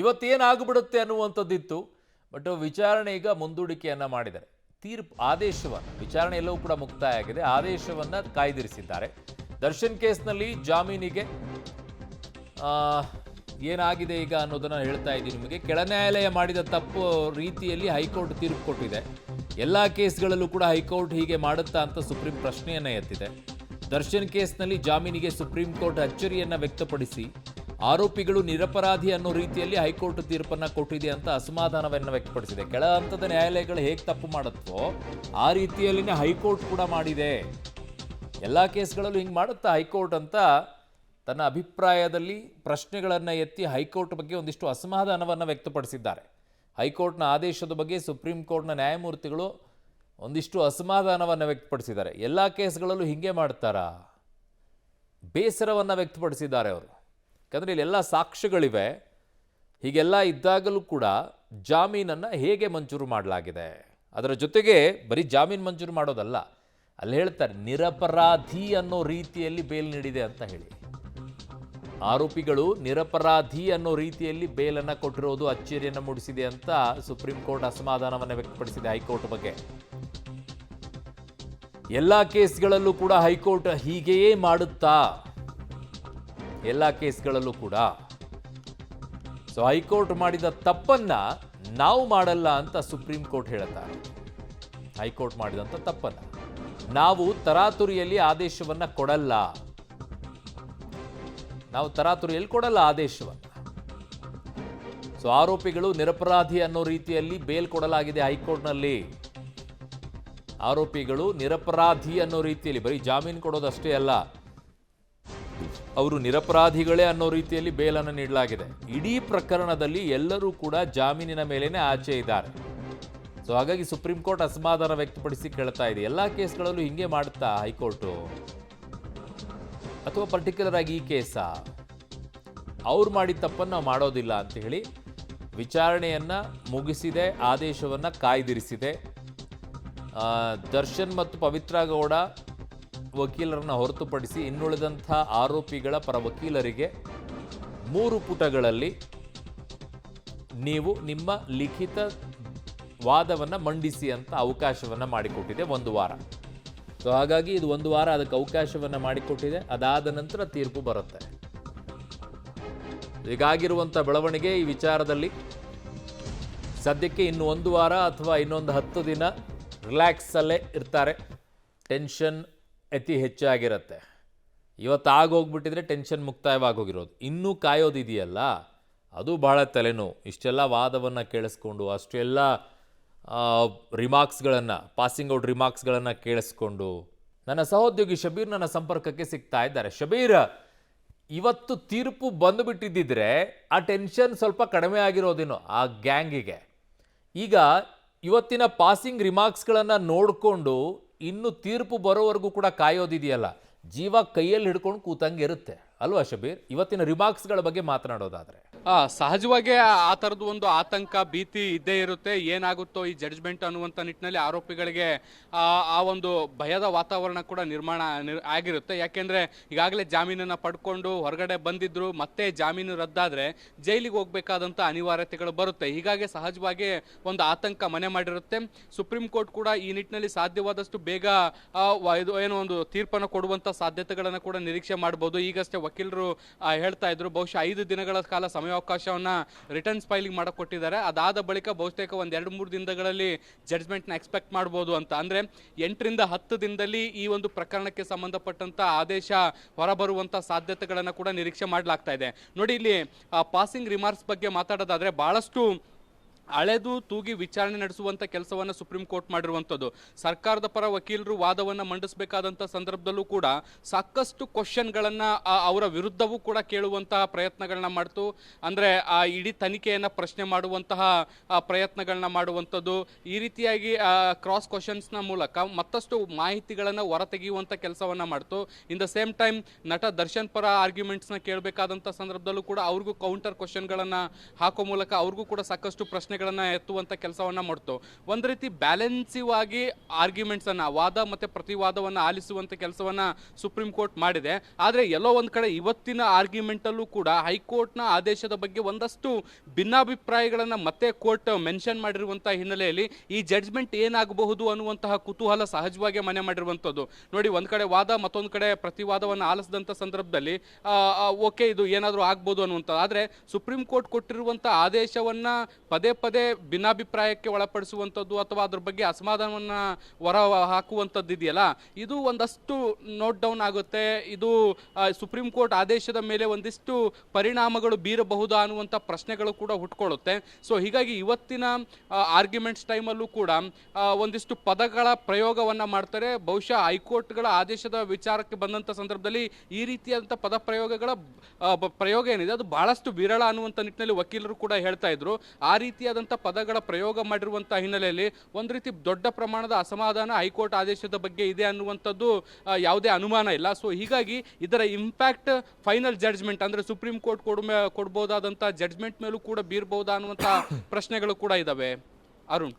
ಇವತ್ತೇನಾಗ್ಬಿಡುತ್ತೆ ಅನ್ನುವಂಥದ್ದಿತ್ತು. But ವಿಚಾರಣೆ ಈಗ ಮುಂದೂಡಿಕೆಯನ್ನ ಮಾಡಿದ್ದಾರೆ. ತೀರ್ಪು ಆದೇಶವನ್ನು, ವಿಚಾರಣೆ ಎಲ್ಲವೂ ಕೂಡ ಮುಕ್ತಾಯ ಆಗಿದೆ, ಆದೇಶವನ್ನ ಕಾಯ್ದಿರಿಸಿದ್ದಾರೆ. ದರ್ಶನ್ ಕೇಸ್ನಲ್ಲಿ ಜಾಮೀನಿಗೆ ಏನಾಗಿದೆ ಈಗ ಅನ್ನೋದನ್ನ ಹೇಳ್ತಾ ಇದ್ದೀನಿ ನಿಮಗೆ. ಕೆಳ ನ್ಯಾಯಾಲಯ ಮಾಡಿದ ತಪ್ಪು ರೀತಿಯಲ್ಲಿ ಹೈಕೋರ್ಟ್ ತೀರ್ಪು ಕೊಟ್ಟಿದೆ. ಎಲ್ಲ ಕೇಸ್ಗಳಲ್ಲೂ ಕೂಡ ಹೈಕೋರ್ಟ್ ಹೀಗೆ ಮಾಡುತ್ತಾ ಅಂತ ಸುಪ್ರೀಂ ಪ್ರಶ್ನೆಯನ್ನ ಎತ್ತಿದೆ. ದರ್ಶನ್ ಕೇಸ್ನಲ್ಲಿ ಜಾಮೀನಿಗೆ ಸುಪ್ರೀಂ ಕೋರ್ಟ್ ಅಚ್ಚರಿಯನ್ನ ವ್ಯಕ್ತಪಡಿಸಿ ಆರೋಪಿಗಳು ನಿರಪರಾಧಿ ಅನ್ನೋ ರೀತಿಯಲ್ಲಿ ಹೈಕೋರ್ಟ್ ತೀರ್ಪನ್ನ ಕೊಟ್ಟಿದೆ ಅಂತ ಅಸಮಾಧಾನವನ್ನು ವ್ಯಕ್ತಪಡಿಸಿದೆ. ಕೆಳ ಹಂತದ ನ್ಯಾಯಾಲಯಗಳು ಹೇಗೆ ತಪ್ಪು ಮಾಡುತ್ತೋ ಆ ರೀತಿಯಲ್ಲಿನೇ ಹೈಕೋರ್ಟ್ ಕೂಡ ಮಾಡಿದೆ. ಎಲ್ಲ ಕೇಸ್ಗಳಲ್ಲೂ ಹಿಂಗೆ ಮಾಡುತ್ತಾ ಹೈಕೋರ್ಟ್ ಅಂತ ತನ್ನ ಅಭಿಪ್ರಾಯದಲ್ಲಿ ಪ್ರಶ್ನೆಗಳನ್ನು ಎತ್ತಿ ಹೈಕೋರ್ಟ್ ಬಗ್ಗೆ ಒಂದಿಷ್ಟು ಅಸಮಾಧಾನವನ್ನು ವ್ಯಕ್ತಪಡಿಸಿದ್ದಾರೆ. ಹೈಕೋರ್ಟ್ನ ಆದೇಶದ ಬಗ್ಗೆ ಸುಪ್ರೀಂ ಕೋರ್ಟ್ನ ನ್ಯಾಯಮೂರ್ತಿಗಳು ಒಂದಿಷ್ಟು ಅಸಮಾಧಾನವನ್ನು ವ್ಯಕ್ತಪಡಿಸಿದ್ದಾರೆ. ಎಲ್ಲ ಕೇಸ್ಗಳಲ್ಲೂ ಹೀಗೆ ಮಾಡ್ತಾರಾ? ಬೇಸರವನ್ನು ವ್ಯಕ್ತಪಡಿಸಿದ್ದಾರೆ ಅವರು. ಯಾಕಂದರೆ ಇಲ್ಲೆಲ್ಲ ಸಾಕ್ಷ್ಯಗಳಿವೆ. ಹೀಗೆಲ್ಲ ಇದ್ದಾಗಲೂ ಕೂಡ ಜಾಮೀನನ್ನು ಹೇಗೆ ಮಂಜೂರು ಮಾಡಲಾಗಿದೆ? ಅದರ ಜೊತೆಗೆ ಬರೀ ಜಾಮೀನು ಮಂಜೂರು ಮಾಡೋದಲ್ಲ, ಅಲ್ಲಿ ಹೇಳ್ತಾರೆ ನಿರಪರಾಧಿ ಅನ್ನೋ ರೀತಿಯಲ್ಲಿ ಬೇಲ್ ನೀಡಿದೆ ಅಂತ ಹೇಳಿ. ಆರೋಪಿಗಳು ನಿರಪರಾಧಿ ಅನ್ನೋ ರೀತಿಯಲ್ಲಿ ಬೇಲನ್ನು ಕೊಟ್ಟಿರೋದು ಅಚ್ಚರಿಯನ್ನು ಮೂಡಿಸಿದೆ ಅಂತ ಸುಪ್ರೀಂ ಕೋರ್ಟ್ ಅಸಮಾಧಾನವನ್ನು ವ್ಯಕ್ತಪಡಿಸಿದೆ ಹೈಕೋರ್ಟ್ ಬಗ್ಗೆ. ಎಲ್ಲ ಕೇಸ್ಗಳಲ್ಲೂ ಕೂಡ ಹೈಕೋರ್ಟ್ ಹೀಗೆಯೇ ಮಾಡುತ್ತಾ? ಎಲ್ಲ ಕೇಸ್ಗಳಲ್ಲೂ ಕೂಡ ಸೊ ಹೈಕೋರ್ಟ್ ಮಾಡಿದ ತಪ್ಪನ್ನ ನಾವು ಮಾಡಲ್ಲ ಅಂತ ಸುಪ್ರೀಂ ಕೋರ್ಟ್ ಹೇಳುತ್ತಾರೆ. ಹೈಕೋರ್ಟ್ ಮಾಡಿದಂಥ ತಪ್ಪನ್ನ ನಾವು ತರಾತುರಿಯಲ್ಲಿ ಆದೇಶವನ್ನ ಕೊಡಲ್ಲ, ನಾವು ತರಾತುರಿಯಲ್ಲಿ ಕೊಡಲ್ಲ ಆದೇಶವನ್ನು. ಸೊ ಆರೋಪಿಗಳು ನಿರಪರಾಧಿ ಅನ್ನೋ ರೀತಿಯಲ್ಲಿ ಬೇಲ್ ಕೊಡಲಾಗಿದೆ ಹೈಕೋರ್ಟ್ನಲ್ಲಿ. ಆರೋಪಿಗಳು ನಿರಪರಾಧಿ ಅನ್ನೋ ರೀತಿಯಲ್ಲಿ ಬರೀ ಜಾಮೀನು ಕೊಡೋದಷ್ಟೇ ಅಲ್ಲ, ಅವರು ನಿರಪರಾಧಿಗಳೇ ಅನ್ನೋ ರೀತಿಯಲ್ಲಿ ಬೇಲನ್ನು ನೀಡಲಾಗಿದೆ. ಇಡೀ ಪ್ರಕರಣದಲ್ಲಿ ಎಲ್ಲರೂ ಕೂಡ ಜಾಮೀನಿನ ಮೇಲೇನೆ ಆಚೆ ಇದ್ದಾರೆ. ಸೊ ಹಾಗಾಗಿ ಸುಪ್ರೀಂ ಕೋರ್ಟ್ ಅಸಮಾಧಾನ ವ್ಯಕ್ತಪಡಿಸಿ ಕೇಳ್ತಾ ಇದೆ, ಎಲ್ಲ ಕೇಸ್ಗಳಲ್ಲೂ ಹಿಂಗೆ ಮಾಡುತ್ತಾ ಹೈಕೋರ್ಟು? ಅಥವಾ ಪರ್ಟಿಕ್ಯುಲರ್ ಆಗಿ ಈ ಕೇಸ ಅವ್ರು ಮಾಡಿದ ತಪ್ಪನ್ನು ನಾವು ಮಾಡೋದಿಲ್ಲ ಅಂತ ಹೇಳಿ ವಿಚಾರಣೆಯನ್ನ ಮುಗಿಸಿದೆ, ಆದೇಶವನ್ನ ಕಾಯ್ದಿರಿಸಿದೆ. ದರ್ಶನ್ ಮತ್ತು ಪವಿತ್ರ ಗೌಡ ವಕೀಲರನ್ನ ಹೊರತುಪಡಿಸಿ ಇನ್ನುಳಿದಂಥ ಆರೋಪಿಗಳ ಪರ ವಕೀಲರಿಗೆ 3 ಪುಟಗಳಲ್ಲಿ ನೀವು ನಿಮ್ಮ ಲಿಖಿತ ವಾದವನ್ನು ಮಂಡಿಸಿ ಅಂತ ಅವಕಾಶವನ್ನು ಮಾಡಿಕೊಟ್ಟಿದೆ 1 ವಾರ. ಸೊ ಹಾಗಾಗಿ ಇದು 1 ವಾರ ಅದಕ್ಕೆ ಅವಕಾಶವನ್ನು ಮಾಡಿಕೊಟ್ಟಿದೆ. ಅದಾದ ನಂತರ ತೀರ್ಪು ಬರುತ್ತೆ. ಹೀಗಾಗಿರುವಂಥ ಬೆಳವಣಿಗೆ ಈ ವಿಚಾರದಲ್ಲಿ ಸದ್ಯಕ್ಕೆ ಇನ್ನು 1 ವಾರ ಅಥವಾ ಇನ್ನೊಂದು 10 ದಿನ ರಿಲ್ಯಾಕ್ಸಲ್ಲೇ ಇರ್ತಾರೆ. ಟೆನ್ಷನ್ ಅತಿ ಹೆಚ್ಚಾಗಿರುತ್ತೆ. ಇವತ್ತು ಆಗೋಗ್ಬಿಟ್ಟಿದ್ರೆ ಟೆನ್ಷನ್ ಮುಕ್ತಾಯವಾಗಿ ಹೋಗಿರೋದು. ಇನ್ನೂ ಕಾಯೋದಿದೆಯಲ್ಲ, ಅದು ಬಹಳ ತಲೆನೋವು. ಇಷ್ಟೆಲ್ಲ ವಾದವನ್ನು ಕೇಳಿಸ್ಕೊಂಡು, ಅಷ್ಟೆಲ್ಲ ರಿಮಾರ್ಕ್ಸ್ಗಳನ್ನು, ಪಾಸಿಂಗ್ ಔಟ್ ರಿಮಾರ್ಕ್ಸ್ಗಳನ್ನು ಕೇಳಿಸ್ಕೊಂಡು ನನ್ನ ಸಹೋದ್ಯೋಗಿ ಶಬೀರ್ ನನ್ನ ಸಂಪರ್ಕಕ್ಕೆ ಸಿಗ್ತಾ ಇದ್ದಾರೆ. ಶಬೀರ್, ಇವತ್ತು ತೀರ್ಪು ಬಂದುಬಿಟ್ಟಿದ್ದಿದ್ರೆ ಆ ಟೆನ್ಷನ್ ಸ್ವಲ್ಪ ಕಡಿಮೆ ಆಗಿರೋದೇನೋ ಆ ಗ್ಯಾಂಗಿಗೆ. ಈಗ ಇವತ್ತಿನ ಪಾಸಿಂಗ್ ರಿಮಾರ್ಕ್ಸ್ಗಳನ್ನು ನೋಡಿಕೊಂಡು ಇನ್ನು ತೀರ್ಪು ಬರೋವರೆಗೂ ಕೂಡ ಕಾಯೋದಿದೆಯಲ್ಲ, ಜೀವ ಕೈಯಲ್ಲಿ ಹಿಡ್ಕೊಂಡು ಕೂತಂಗೆ ಇರುತ್ತೆ ಅಲ್ವಾ ಶಬೀರ್? ಇವತ್ತಿನ ರಿಮಾರ್ಕ್ಸ್ಗಳ ಬಗ್ಗೆ ಮಾತನಾಡೋದಾದ್ರೆ ಸಹಜವಾಗಿ ಆ ಥರದ್ದು ಒಂದು ಆತಂಕ, ಭೀತಿ ಇದ್ದೇ ಇರುತ್ತೆ. ಏನಾಗುತ್ತೋ ಈ ಜಡ್ಜ್ಮೆಂಟ್ ಅನ್ನುವಂಥ ನಿಟ್ಟಿನಲ್ಲಿ ಆರೋಪಿಗಳಿಗೆ ಆ ಒಂದು ಭಯದ ವಾತಾವರಣ ಕೂಡ ನಿರ್ಮಾಣ ಆಗಿರುತ್ತೆ. ಯಾಕೆಂದರೆ ಈಗಾಗಲೇ ಜಾಮೀನನ್ನು ಪಡ್ಕೊಂಡು ಹೊರಗಡೆ ಬಂದಿದ್ರು, ಮತ್ತೆ ಜಾಮೀನು ರದ್ದಾದರೆ ಜೈಲಿಗೆ ಹೋಗಬೇಕಾದಂಥ ಅನಿವಾರ್ಯತೆಗಳು ಬರುತ್ತೆ. ಹೀಗಾಗಿ ಸಹಜವಾಗಿ ಒಂದು ಆತಂಕ ಮನೆ ಮಾಡಿರುತ್ತೆ. ಸುಪ್ರೀಂ ಕೋರ್ಟ್ ಕೂಡ ಈ ನಿಟ್ಟಿನಲ್ಲಿ ಸಾಧ್ಯವಾದಷ್ಟು ಬೇಗ ಇದು ಏನೋ ಒಂದು ತೀರ್ಪನ್ನು ಕೊಡುವಂಥ ಸಾಧ್ಯತೆಗಳನ್ನು ಕೂಡ ನಿರೀಕ್ಷೆ ಮಾಡ್ಬೋದು. ಈಗಷ್ಟೇ ವಕೀಲರು ಹೇಳ್ತಾ ಇದ್ರು, ಬಹುಶಃ 5 ದಿನಗಳ ಕಾಲ ಸಮಯಾವಕಾಶವನ್ನು ರಿಟರ್ನ್ಸ್ ಫೈಲಿಂಗ್ ಮಾಡಕ್ಕೆ ಕೊಟ್ಟಿದ್ದಾರೆ. ಅದಾದ ಬಳಿಕ ಬಹುತೇಕ 1-2-3 ದಿನಗಳಲ್ಲಿ ಜಡ್ಜ್ಮೆಂಟ್ನ ಎಕ್ಸ್ಪೆಕ್ಟ್ ಮಾಡ್ಬೋದು ಅಂತ. ಅಂದರೆ 8ರಿಂದ 10 ದಿನದಲ್ಲಿ ಈ ಒಂದು ಪ್ರಕರಣಕ್ಕೆ ಸಂಬಂಧಪಟ್ಟಂತ ಆದೇಶ ಹೊರಬರುವಂಥ ಸಾಧ್ಯತೆಗಳನ್ನು ಕೂಡ ನಿರೀಕ್ಷೆ ಮಾಡಲಾಗ್ತಾ ಇದೆ. ನೋಡಿ, ಇಲ್ಲಿ ಪಾಸಿಂಗ್ ರಿಮಾರ್ಕ್ಸ್ ಬಗ್ಗೆ ಮಾತಾಡೋದಾದ್ರೆ ಬಹಳಷ್ಟು ಅಳೆದು ತೂಗಿ ವಿಚಾರಣೆ ನಡೆಸುವಂಥ ಕೆಲಸವನ್ನು ಸುಪ್ರೀಂ ಕೋರ್ಟ್ ಮಾಡಿರುವಂಥದ್ದು. ಸರ್ಕಾರದ ಪರ ವಕೀಲರು ವಾದವನ್ನು ಮಂಡಿಸಬೇಕಾದಂಥ ಸಂದರ್ಭದಲ್ಲೂ ಕೂಡ ಸಾಕಷ್ಟು ಕ್ವಶನ್ಗಳನ್ನು ಅವರ ವಿರುದ್ಧವೂ ಕೂಡ ಕೇಳುವಂತಹ ಪ್ರಯತ್ನಗಳನ್ನ ಮಾಡ್ತು. ಅಂದರೆ ಆ ಇಡೀ ತನಿಖೆಯನ್ನು ಪ್ರಶ್ನೆ ಮಾಡುವಂತಹ ಪ್ರಯತ್ನಗಳನ್ನ ಮಾಡುವಂಥದ್ದು, ಈ ರೀತಿಯಾಗಿ ಕ್ರಾಸ್ ಕ್ವಶನ್ಸ್ನ ಮೂಲಕ ಮತ್ತಷ್ಟು ಮಾಹಿತಿಗಳನ್ನು ಹೊರತೆಗೆಯುವಂಥ ಕೆಲಸವನ್ನು ಮಾಡ್ತು. ಇನ್ ದ ಸೇಮ್ ಟೈಮ್ ನಟ ದರ್ಶನ್ ಪರ ಆರ್ಗ್ಯುಮೆಂಟ್ಸ್ನ ಕೇಳಬೇಕಾದಂಥ ಸಂದರ್ಭದಲ್ಲೂ ಕೂಡ ಅವ್ರಿಗೂ ಕೌಂಟರ್ ಕ್ವಶನ್ಗಳನ್ನು ಹಾಕೋ ಮೂಲಕ ಅವ್ರಿಗೂ ಕೂಡ ಸಾಕಷ್ಟು ಪ್ರಶ್ನೆ ಪ್ರಶ್ನೆಗಳನ್ನ ಎತ್ತುವಂತ ಕೆಲಸವನ್ನ ಮಾಡ್ತು. ಒಂದ್ ರೀತಿ ಬ್ಯಾಲೆನ್ಸಿವ್ ಆಗಿ ಆರ್ಗ್ಯುಮೆಂಟ್ಸ್ ಅನ್ನ, ವಾದ ಮತ್ತೆ ಪ್ರತಿವಾದವನ್ನ ಆಲಿಸುವಂತ ಕೆಲಸವನ್ನ ಸುಪ್ರೀಂ ಕೋರ್ಟ್ ಮಾಡಿದೆ. ಆದ್ರೆ ಎಲ್ಲೋ ಒಂದ್ ಕಡೆ ಇವತ್ತಿನ ಆರ್ಗ್ಯುಮೆಂಟ್ ಅಲ್ಲೂ ಕೂಡ ಹೈಕೋರ್ಟ್ನ ಆದೇಶದ ಬಗ್ಗೆ ಒಂದಷ್ಟು ಭಿನ್ನಾಭಿಪ್ರಾಯಗಳನ್ನ ಮತ್ತೆ ಕೋರ್ಟ್ ಮೆನ್ಷನ್ ಮಾಡಿರುವಂತಹ ಹಿನ್ನೆಲೆಯಲ್ಲಿ ಈ ಜಡ್ಜ್ಮೆಂಟ್ ಏನಾಗಬಹುದು ಅನ್ನುವಂತಹ ಕುತೂಹಲ ಸಹಜವಾಗಿ ಮನೆ ಮಾಡಿರುವಂತದ್ದು. ನೋಡಿ, ಒಂದ್ ಕಡೆ ವಾದ, ಮತ್ತೊಂದ್ ಕಡೆ ಪ್ರತಿವಾದವನ್ನು ಆಲಿಸಿದಂತ ಸಂದರ್ಭದಲ್ಲಿ ಓಕೆ ಇದು ಏನಾದರೂ ಆಗ್ಬೋದು ಅನ್ನುವಂಥ. ಆದ್ರೆ ಸುಪ್ರೀಂ ಕೋರ್ಟ್ ಕೊಟ್ಟಿರುವಂತಹ ಆದೇಶವನ್ನ ಪದೇ ಪದೇ ಭಿನ್ನಾಭಿಪ್ರಾಯಕ್ಕೆ ಒಳಪಡಿಸುವಂಥದ್ದು ಅಥವಾ ಅದ್ರ ಬಗ್ಗೆ ಅಸಮಾಧಾನವನ್ನ ಹೊರ ಹಾಕುವಂಥದ್ದು ಇದೆಯಲ್ಲ, ಇದು ಒಂದಷ್ಟು ನೋಟ್ ಡೌನ್ ಆಗುತ್ತೆ. ಇದು ಸುಪ್ರೀಂ ಕೋರ್ಟ್ ಆದೇಶದ ಮೇಲೆ ಒಂದಿಷ್ಟು ಪರಿಣಾಮಗಳು ಬೀರಬಹುದಾ ಅನ್ನುವಂಥ ಪ್ರಶ್ನೆಗಳು ಕೂಡ ಹುಟ್ಕೊಳ್ಳುತ್ತೆ. ಸೊ ಹೀಗಾಗಿ ಇವತ್ತಿನ ಆರ್ಗ್ಯುಮೆಂಟ್ಸ್ ಟೈಮಲ್ಲೂ ಕೂಡ ಒಂದಿಷ್ಟು ಪದಗಳ ಪ್ರಯೋಗವನ್ನ ಮಾಡ್ತಾರೆ. ಬಹುಶಃ ಹೈಕೋರ್ಟ್ಗಳ ಆದೇಶದ ವಿಚಾರಕ್ಕೆ ಬಂದಂಥ ಸಂದರ್ಭದಲ್ಲಿ ಈ ರೀತಿಯಾದಂಥ ಪದ ಪ್ರಯೋಗಗಳ ಪ್ರಯೋಗ ಏನಿದೆ ಅದು ಬಹಳಷ್ಟು ವಿರಳ ಅನ್ನುವಂಥ ನಿಟ್ಟಿನಲ್ಲಿ ವಕೀಲರು ಕೂಡ ಹೇಳ್ತಾ ಇದ್ರು. ಆ ರೀತಿಯಾದಂಥ ಪದಗಳ ಪ್ರಯೋಗ ಮಾಡಿರುವಂಥ ಹಿನ್ನೆಲೆಯಲ್ಲಿ ಒಂದು ರೀತಿ ದೊಡ್ಡ ಪ್ರಮಾಣದ ಅಸಮಾಧಾನ ಹೈಕೋರ್ಟ್ ಆದೇಶದ ಬಗ್ಗೆ ಇದೆ ಅನ್ನುವಂಥದ್ದು ಯಾವುದೇ ಅನುಮಾನ ಇಲ್ಲ. ಸೊ ಹೀಗಾಗಿ ಇದರ ಇಂಪ್ಯಾಕ್ಟ್ ಫೈನಲ್ ಜಡ್ಜ್ಮೆಂಟ್ ಅಂದ್ರೆ ಸುಪ್ರೀಂ ಕೋರ್ಟ್ ಕೊಡ್ಬೋದಾದಂಥ ಜಡ್ಜ್ಮೆಂಟ್ ಮೇಲೂ ಕೂಡ ಬೀರ್ಬಹುದಾ ಅನ್ನುವಂಥ ಪ್ರಶ್ನೆಗಳು ಕೂಡ ಇದಾವೆ. ಅರುಣ್.